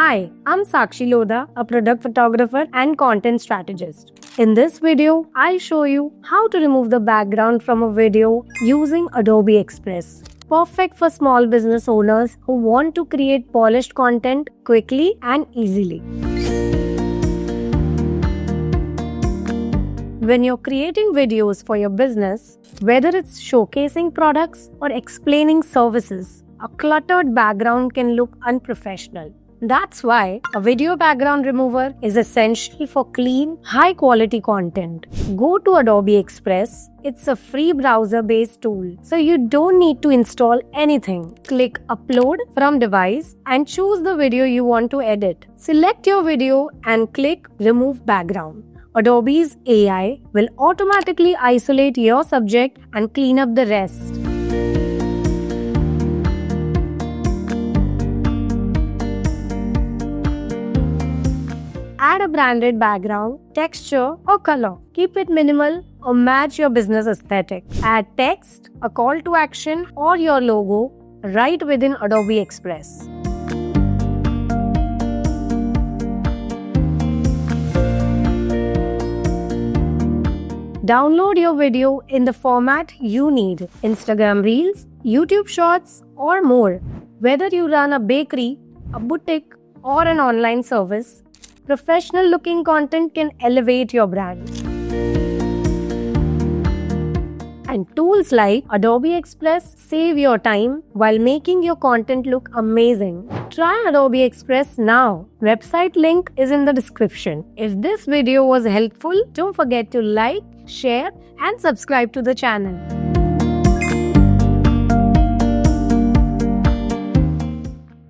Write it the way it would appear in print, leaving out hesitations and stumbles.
Hi, I'm Sakshi Lodha, a product photographer and content strategist. In this video, I'll show you how to remove the background from a video using Adobe Express. Perfect for small business owners who want to create polished content quickly and easily. When you're creating videos for your business, whether it's showcasing products or explaining services, a cluttered background can look unprofessional. That's why a video background remover is essential for clean, high-quality content. Go to Adobe Express. It's a free browser-based tool, so you don't need to install anything. Click Upload from device and choose the video you want to edit. Select your video and click Remove Background. Adobe's AI will automatically isolate your subject and clean up the rest. Add a branded background, texture, or color. Keep it minimal or match your business aesthetic. Add text, a call to action, or your logo right within Adobe Express. Download your video in the format you need: Instagram Reels, YouTube Shorts, or more. Whether you run a bakery, a boutique, or an online service, professional-looking content can elevate your brand. And tools like Adobe Express save your time while making your content look amazing. Try Adobe Express now. Website link is in the description. If this video was helpful, don't forget to like, share, and subscribe to the channel.